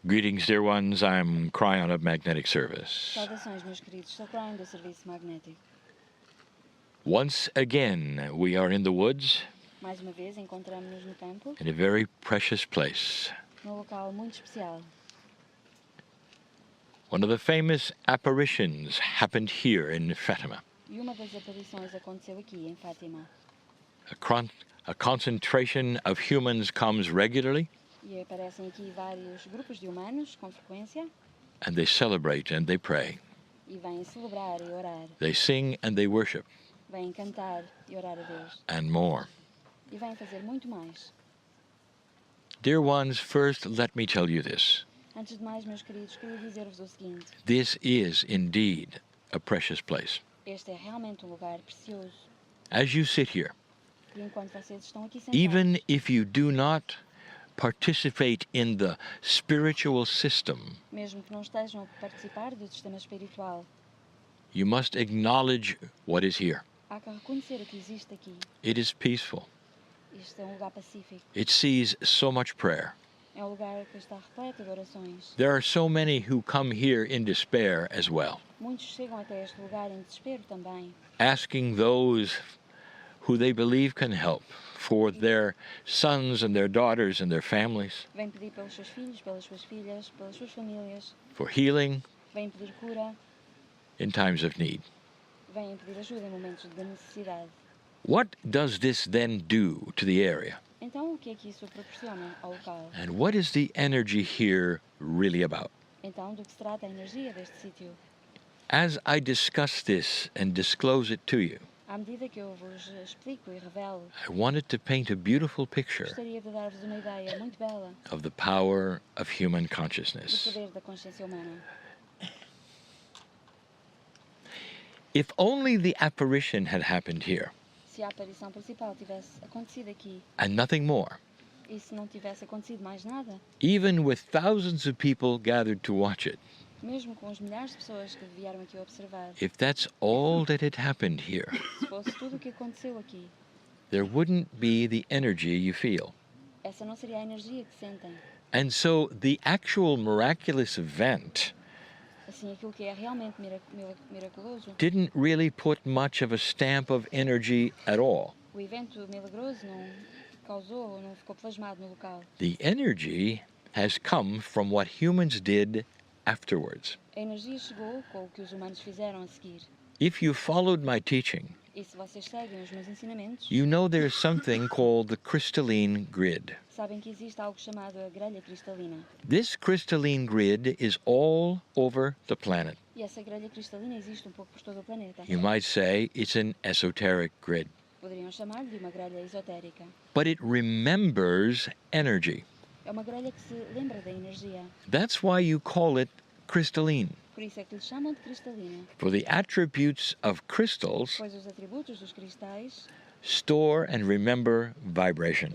Greetings, dear ones. I'm Kryon of Magnetic Service. Saudações, meus queridos. Sou Kryon do Serviço Magnético. Once again, we are in the woods Mais uma vez, encontramos-nos no campo, in a very precious place. num local muito especial. One of the famous apparitions happened here in Fatima. E uma das aparições aconteceu aqui, em Fátima. A concentration of humans comes regularly, E aparecem aqui vários grupos de humanos, com frequência, and they celebrate and they pray. e vêm celebrar e orar. They sing and they worship, Vêm cantar e orar a Deus. and more. E vêm fazer muito mais. Dear ones, first let me tell you this. Antes de mais, meus queridos, queria dizer-vos o seguinte. This is indeed a precious place. Este é realmente um lugar precioso. As you sit here, E enquanto vocês estão aqui sentados, even if you do not participate in the spiritual system, mesmo que não estejam a participar do sistema espiritual, you must acknowledge what is here. há que reconhecer o que existe aqui. It is peaceful. Isto é um lugar pacífico. It sees so much prayer. É um lugar que está repleto de orações. There are so many who come here in despair as well, Muitos chegam até este lugar em desespero também, asking those who they believe can help for their sons and their daughters and their families, vêm pedir pelos seus filhos, pelas suas filhas, pelas suas famílias, for healing vêm pedir cura, in times of need. vêm pedir ajuda em momentos de necessidade. What does this then do to the area? Então, o que é que isso proporciona ao local? And what is the energy here really about? Então, do que se trata a energia deste sítio? As I discuss this and disclose it to you, À medida que eu vos explico e revelo, I wanted to paint a beautiful picture gostaria de dar-vos uma ideia muito bela of the power of human do consciousness. poder da consciência humana. If only the apparition had happened here Se a aparição principal tivesse acontecido aqui, and nothing more, e se não tivesse acontecido mais nada, even with thousands of people gathered to watch it, mesmo com os milhares de pessoas que vieram aqui observar, if that's all that had happened here, se fosse tudo o que aconteceu aqui, there wouldn't be the energy you feel. essa não seria a energia que sentem. And so the actual miraculous event Assim, aquilo que é realmente miraculoso, didn't really put much of a stamp of energy at all. o evento milagroso não causou, não ficou plasmado no local. The energy has come from what humans did afterwards. A energia chegou com o que os humanos fizeram a seguir. If you followed my teaching, E se vocês seguem os meus ensinamentos, you know there's something called the crystalline grid. sabem que existe algo chamado a grelha cristalina. This crystalline grid is all over the planet. E essa grelha cristalina existe um pouco por todo o planeta. You might say it's an esoteric grid, Poderiam chamar-lhe de uma grelha esotérica. but it remembers energy. É uma grelha que se lembra da energia. That's why you call it crystalline. Por isso é que lhe chamam de cristalina, For the attributes of crystals pois os atributos dos cristais store and remember vibration.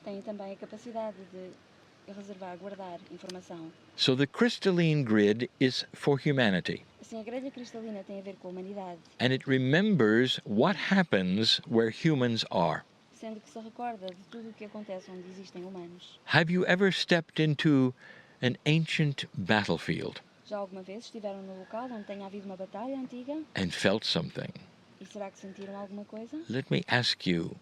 têm também a capacidade de reservar, guardar informação. So the crystalline grid is for humanity, Assim, a grelha cristalina tem a ver com a humanidade, and it remembers what happens where humans are. sendo que se recorda de tudo o que acontece onde existem humanos. Have you ever stepped into an ancient battlefield Já alguma vez estiveram no local onde tenha havido uma batalha antiga? and felt something? E será que sentiram alguma coisa? Let me ask you,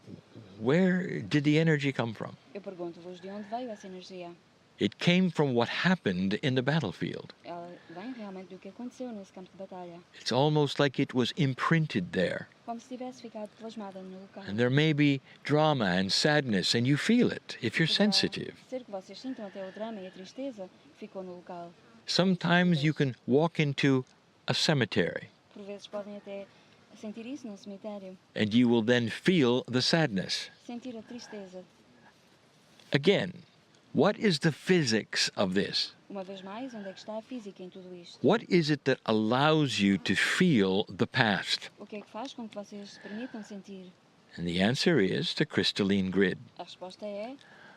where did the energy come from? Eu pergunto-vos de onde veio essa energia. It came from what happened in the battlefield. Ela vem realmente do que aconteceu nesse campo de batalha. It's almost like it was imprinted there. Como se tivesse ficado plasmada no local. And there may be drama and sadness, and you feel it if you're Poderá sensitive. ser que vocês sintam até o drama e a tristeza que ficou no local. Sometimes you can walk into a cemetery, Por vezes podem até sentir isso num cemitério. and you will then feel the sadness. Sentir a tristeza. Again, what is the physics of this? Uma vez mais, onde é que está a física em tudo isto? What is it that allows you to feel the past? O que é que faz com que vocês se permitam sentir? And the answer is the crystalline grid. A resposta é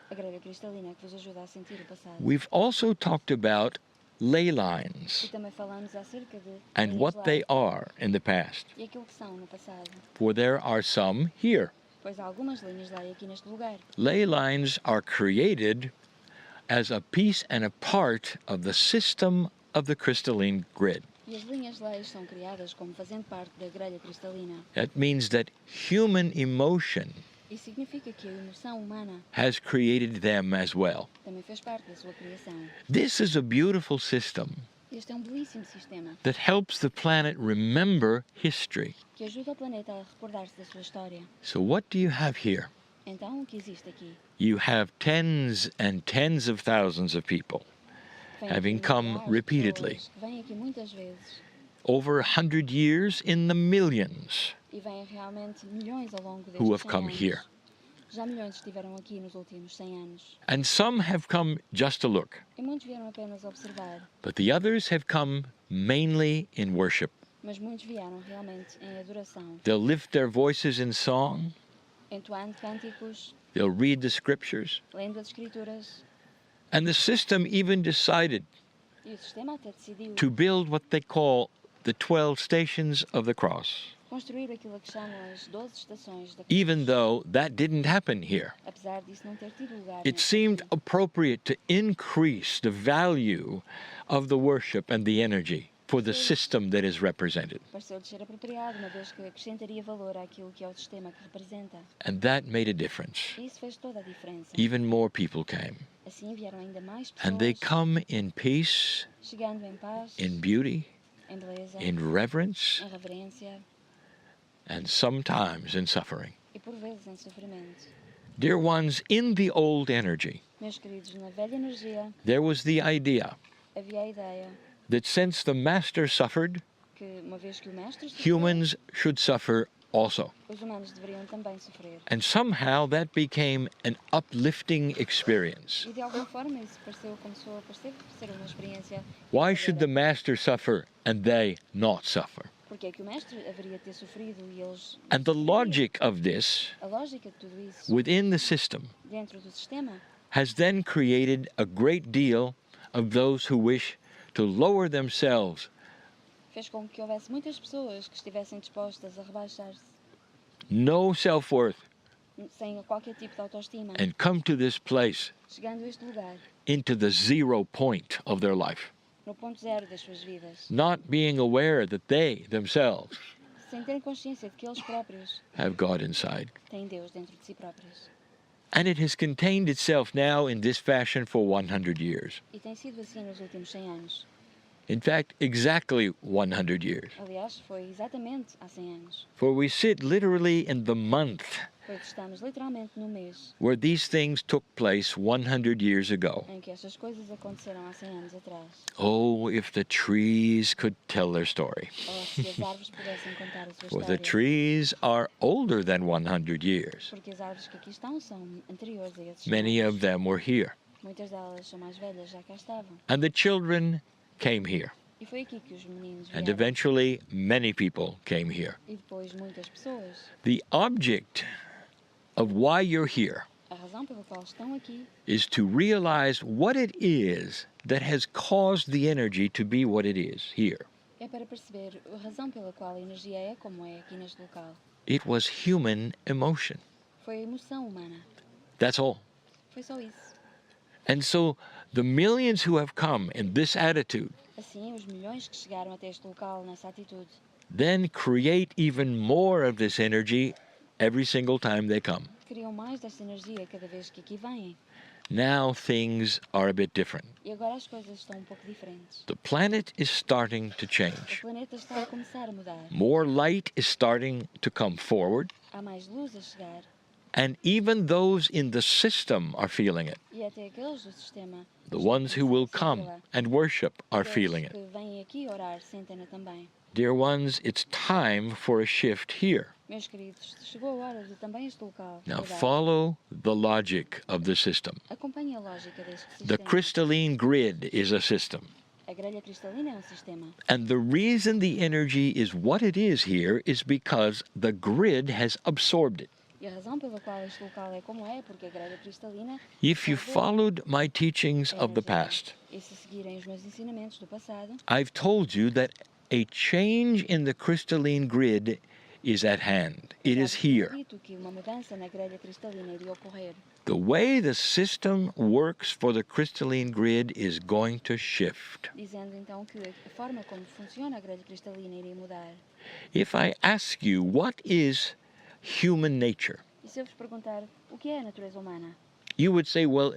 a grelha cristalina que vos ajuda a sentir o passado. We've also talked about ley E lines também falamos acerca de and linhas what they lares are in the past, e aquilo que são no passado. for there are some here. Pois há algumas linhas lá aqui neste lugar. Ley lines are created as a piece and a part of the system of the crystalline grid. E as linhas de leis são criadas como fazendo parte da grelha cristalina. That means that human emotion Isso significa que a emoção humana has created them as well. também fez parte da sua criação. This is a beautiful system Este é belíssimo sistema that helps the planet remember history. que ajuda o planeta a recordar-se da sua história. So what do you have here? Então, o que existe aqui? You have tens and tens of thousands of people Vem having aqui come milhares de repeatedly. pessoas que vêm aqui muitas vezes Over 100 years, in the millions, e vêm realmente milhões ao longo destes who have 100 come anos. here. Já milhões estiveram aqui nos últimos 100 anos. And some have come just to look, E muitos vieram apenas observar, but the others have come mainly in worship. mas muitos vieram realmente em adoração, They'll lift their voices in song, entoando cânticos, they'll read the scriptures, lendo as escrituras. and the system even decided E o sistema até decidiu to build what they call the 12 stations of the cross, construir aquilo que chamam as 12 estações da cruz. even though that didn't happen here. Apesar disso não ter tido lugar It neste seemed aqui. appropriate to increase the value of the worship and the energy for the system that is represented. Pareceu-lhe ser apropriado, uma vez que acrescentaria valor àquilo que é o sistema que representa. And that made a difference. E isso fez toda a diferença. Even more people came. Assim vieram ainda mais And they pessoas, come in peace, chegando em paz, in beauty, em beleza, in reverence, em reverência and sometimes in suffering. e por vezes em sofrimento. Dear ones, in the old energy, Meus queridos, na velha energia there was the idea havia a ideia that since the Master suffered, que, uma vez que o mestre sofreu, humans should suffer also. os humanos deveriam também sofrer. And somehow that became an uplifting experience. E de alguma forma isso começou a parecer ser uma experiência. Why should the Master suffer and they not suffer? Porque é que o mestre haveria de ter sofrido e eles. And the logic of this A lógica de tudo isso within the system dentro do sistema has then created a great deal of those who wish to lower themselves, fez com que houvesse muitas pessoas que estivessem dispostas a rebaixar-se no self-worth, sem qualquer tipo de autoestima, and come to this place chegando a este lugar, into the 0 point of their life, no ponto zero das suas vidas, not being aware that they themselves sem terem consciência de que eles próprios have God inside. têm Deus dentro de si próprios. And it has contained itself now in this fashion for 100 years. E tem sido assim nos últimos 100 anos. In fact, exactly 100 years. Aliás, foi exatamente há 100 anos. For we sit literally in the month Pois estamos literalmente no mês where these things took place 100 years ago. em que estas coisas aconteceram há 100 anos atrás. Oh, if the trees could tell their story. Ou se as árvores pudessem contar a sua For the história. trees are older than 100 years. Porque as árvores que aqui estão são anteriores a esses Many anos. of them were here. Muitas delas são mais velhas, já cá estavam. And the children came here. E foi aqui que os meninos And vieram. eventually, many people came here. E depois muitas pessoas. The object of why you're here A razão pela qual estão aqui is to realize what it is that has caused the energy to be what it is here. é para perceber a razão pela qual a energia é como é aqui neste local. It was human emotion. Foi a emoção humana. That's all. Foi só isso. And so the millions who have come in this attitude Assim, os milhões que chegaram até este local nessa atitude then create even more of this energy every single time they come. criam mais desta energia cada vez que aqui vêm. Now things are a bit different. E agora as coisas estão um pouco diferentes. The planet is starting to O change. planeta está a começar a mudar. More light is starting to come forward, Há mais luz a chegar. and even those in the system are feeling it. E até aqueles do sistema. The ones who will come and worship are feeling it. Que vêm aqui orar, sentem-na também. Dear ones, it's time for a shift here. Meus queridos, chegou a hora de também este local Now mudar. follow the logic of the system. Acompanhe a lógica deste The sistema. crystalline grid is a system. A grelha cristalina é um sistema. And the reason the energy is what it is here is because the grid has absorbed it. E a razão pela qual este local é como é porque a grelha cristalina If you absorveu followed my teachings a of the energia. past, E se seguirem os meus ensinamentos do passado, I've told you that a change in the crystalline grid is at hand. It is já vos tinha here. dito que uma mudança na grelha cristalina iria ocorrer. The way the system works for the crystalline grid is going to shift. Dizendo então que a forma como funciona a grelha cristalina iria mudar. If I ask you, what is human nature? E se eu vos perguntar o que é a natureza humana? You would say, well,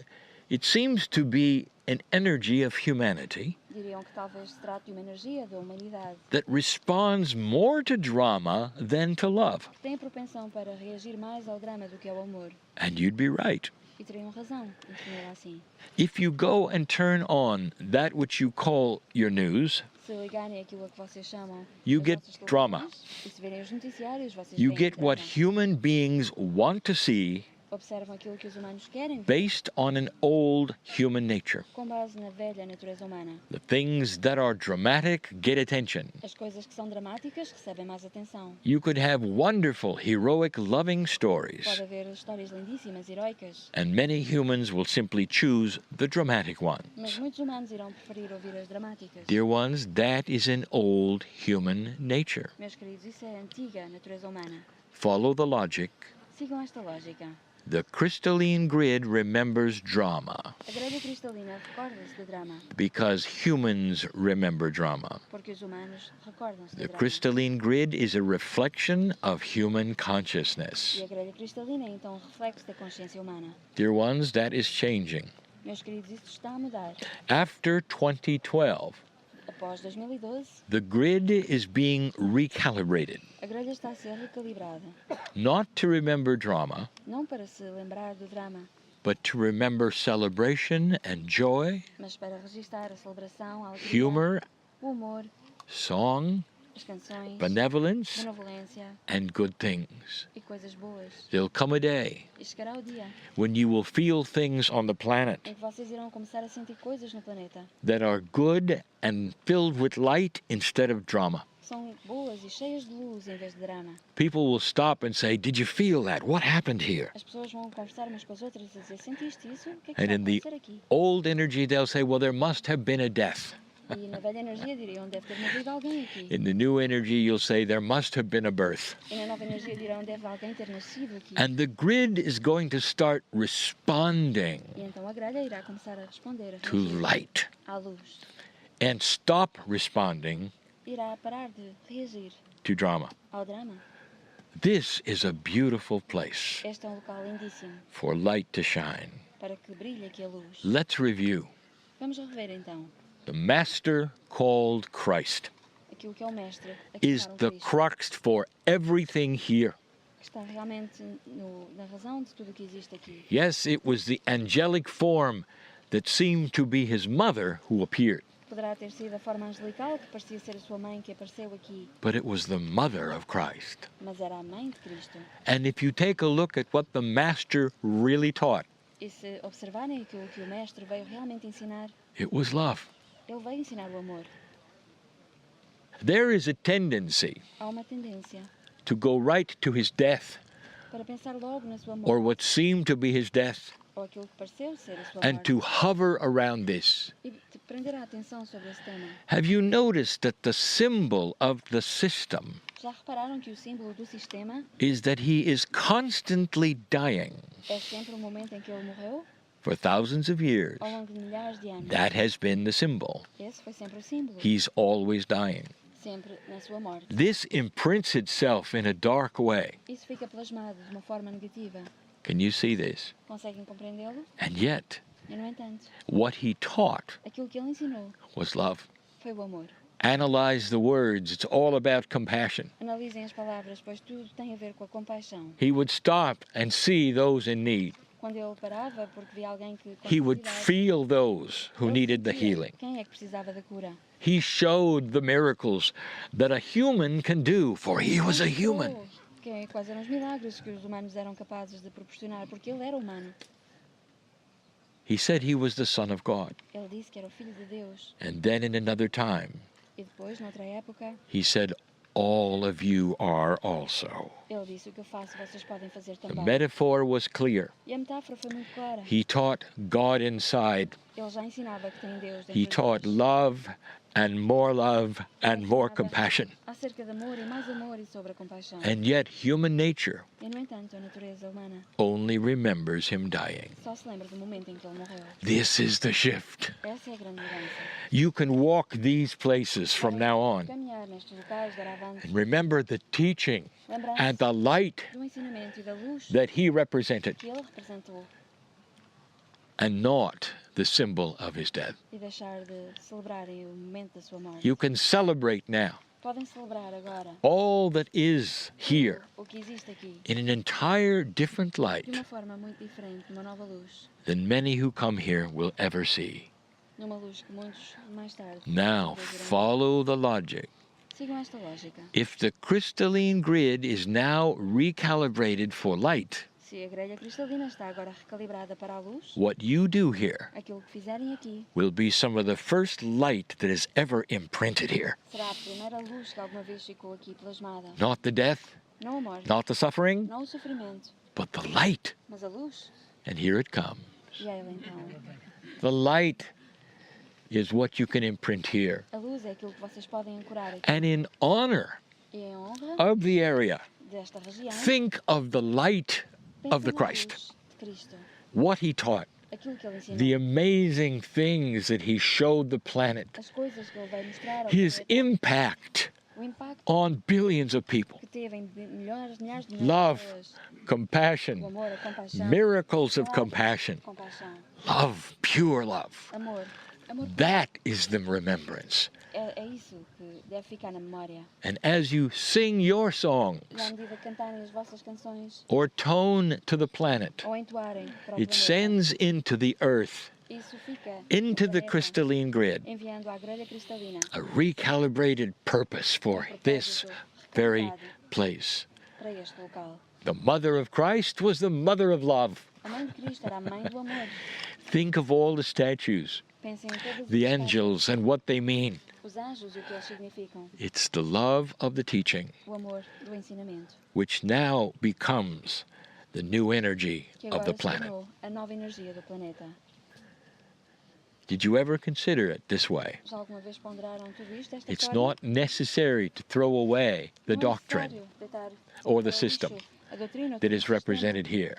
it seems to be an energy of humanity Diriam que talvez se trate de uma energia da humanidade that responds more to drama than to love. que tem a propensão para reagir mais ao drama do que ao amor. And you'd be right. E teriam razão em definir assim. If you go and turn on that which you call your news, Se ligarem aquilo a que vocês chamam you as get vossas drama. televisões, e se verem os noticiários, vocês You veem get what drama. human beings want to see Observam aquilo que os humanos querem ver, based on an old human nature. com base na velha natureza humana. The things that are dramatic get attention. As coisas que são dramáticas recebem mais atenção. You could have wonderful, heroic, loving stories, Pode haver histórias lindíssimas, heroicas, and many humans will simply choose the dramatic mas ones. muitos humanos irão preferir ouvir as dramáticas. Dear ones, that is an old human nature. Meus queridos, isso é a antiga natureza humana. Follow the logic. Sigam esta lógica. The crystalline grid remembers drama A grelha cristalina recorda-se do drama, because humans remember drama. porque os humanos recordam-se do The drama. crystalline grid is a reflection of human E consciousness. a grelha cristalina é então um reflexo da consciência humana. Dear ones, that is changing. Meus queridos, isso está a mudar. After 2012, Após 2012, the grid is being recalibrated, a grelha está a ser recalibrada, not to remember drama, não para se lembrar do drama, but to remember celebration and joy, mas para registar a celebração, a alegria, humor, o humor, song, as canções, benevolence, benevolência and good things. e coisas boas. There'll come a day E chegará o dia when you will feel things on the planet em que vocês irão começar a sentir coisas no planeta that are good and filled with light instead of drama. que são boas e cheias de luz em vez de drama. People will stop and say, "Did you feel that? What happened here?" As pessoas vão conversar umas com as outras e dizer: sentiste isso? O que é que And está a in the acontecer aqui? old energy, they'll say, "Well, there must have been a death." E na velha energia diriam: deve ter morrido alguém aqui. In the new energy, you'll say, "There must have been a birth." E na nova energia dirão: deve alguém ter nascido aqui. And the grid is going to start responding E então a grelha irá começar a responder, a to reagir light à luz. and stop responding Irá parar de reagir to drama. ao drama. This is a beautiful place Este é um local lindíssimo for light to shine. para que brilhe aqui a luz. Let's review. Vamos rever então. The master called Christ Aquilo que é o mestre, a is cantar the Cristo, crux for everything here. que está realmente na razão de tudo o que existe aqui. Yes, it was the angelic form that seemed to be his mother who appeared, Poderá ter sido a forma angelical que parecia ser a sua mãe que apareceu aqui, but it was the mother of Christ. mas era a mãe de Cristo. And if you take a look at what the master really taught, E se observarem aquilo que o mestre veio realmente ensinar, it was love. ele veio ensinar o amor. There is a tendency Há uma tendência to go right to his death, para pensar logo na sua or morte, what seemed to be his death, ou aquilo que pareceu ser a sua and morte, to hover around this. e de prender a atenção sobre esse tema. Have you noticed that the symbol of the system Já repararam que o símbolo do sistema is that he is constantly dying é sempre o momento em que ele morreu? for thousands of years? Ao longo de milhares de anos. That has been the symbol. Esse foi sempre o símbolo. He's always dying. Sempre na sua morte. This imprints itself in a dark way. Isso fica plasmado de uma forma negativa. Can you see this? Conseguem compreendê-lo? And yet, E, no entanto, what he taught aquilo que ele ensinou was love. foi o amor. Analyze the words. It's all about compassion. Analisem as palavras, pois tudo tem a ver com a compaixão. He would stop and see those in need. Quando ele parava porque via alguém que com He would necessidade, feel those who ele needed the sentia healing. quem é que precisava da cura. He showed the miracles that a human can do, for he was a human. Quais eram os milagres que os humanos eram capazes de proporcionar, porque ele era humano. He said he was the Son of God. Ele disse que era o Filho de Deus. And then in another time, E depois, noutra época, he said, all of you are also. Ele disse: o que eu faço, vocês podem fazer The também. metaphor was clear. E a metáfora foi muito clara. He taught God inside. Ele já ensinava que tem Deus dentro He de taught nós. love and more Ensinava compassion. acerca de amor e sobre a compaixão. And yet human nature E, no entanto, a natureza humana only remembers him dying. só se lembra do momento em que ele morreu. This is the shift. Essa é a grande mudança. You can walk these places from now on Caminhar nestes locais de avante, and remember the teaching and lembrar-se the light do ensinamento e da luz that he represented, que ele representou and not the symbol of his death. e deixar de celebrarem o momento da sua morte. You can celebrate now Podem celebrar agora all that is here o que existe aqui in an entire different de light uma forma muito diferente, numa nova luz, than many who come here will ever see. numa luz que muitos mais tarde Now, talvez irão ver. follow the logic. Sigam esta lógica. If the crystalline grid is now recalibrated for light, Se a grelha cristalina está agora recalibrada para a luz, what you do here aquilo que fizerem aqui will be some of the first light that is ever imprinted here. será a primeira luz que alguma vez ficou aqui plasmada. Not the death, Não a morte, not the suffering, não o sofrimento, but the light. mas a luz. And here it comes. E ela então. The light is what you can imprint here. A luz é aquilo que vocês podem ancorar aqui. And in honor E em honra of the area, desta região, think of the light of the pensem na Christ, luz de Cristo. what he taught, Aquilo que ele ensinou. the amazing things that he showed the planet, As coisas que ele vai mostrar ao his planeta, impact o impacto on billions of people, que teve em milhares de love, pessoas. O compassion, amor, a compaixão. miracles of Milagres, compassion, compaixão. love, pure love. Amor. Amor That is the remembrance. é isso que deve ficar na memória. And as you sing your songs E à medida que cantarem as vossas canções or tone to the planet, ou entoarem para o it planeta, sends into the earth, isso fica into no the planeta, crystalline grid, enviando à grelha cristalina a recalibrated purpose for this very place. para este local. The mother of Christ was the mother of love. A mãe de Cristo era a mãe do amor. Think of all the statues, Pensem em todos the angels, and what they mean. os anjos e o que eles significam. It's the love of the teaching, O amor do ensinamento. which now becomes the new energy Que of agora the se planet. tornou a nova energia do planeta. Did you ever consider it this way? Já alguma vez ponderaram tudo isto desta It's forma? not necessary to throw away the Não é doctrine necessário deitar or the ao lixo system a doutrina, that o is sistema represented here.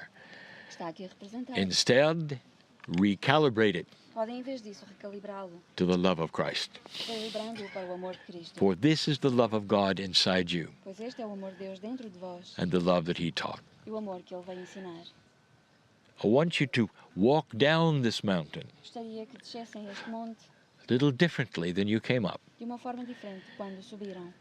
está aqui representado. Instead, recalibrate it Podem, em vez disso, recalibrá-lo, to the love of Christ. calibrando-o para o amor de Cristo. For this is the love of God inside you Pois este é o amor de Deus dentro de vós and the love that He taught. e o amor que Ele vai ensinar. I want you to walk down this mountain Gostaria que descessem este monte a little differently than you came up. de uma forma diferente de quando subiram,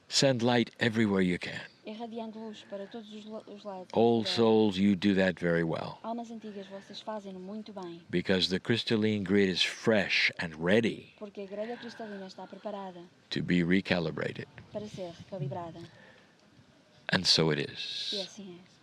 Send light everywhere you can. irradiando luz para todos os lados. Old souls, you do that very well Almas antigas, vocês fazem-no muito bem, because the crystalline grid is fresh and ready porque a grelha cristalina está preparada to be recalibrated. para ser recalibrada. And so it E is. assim é.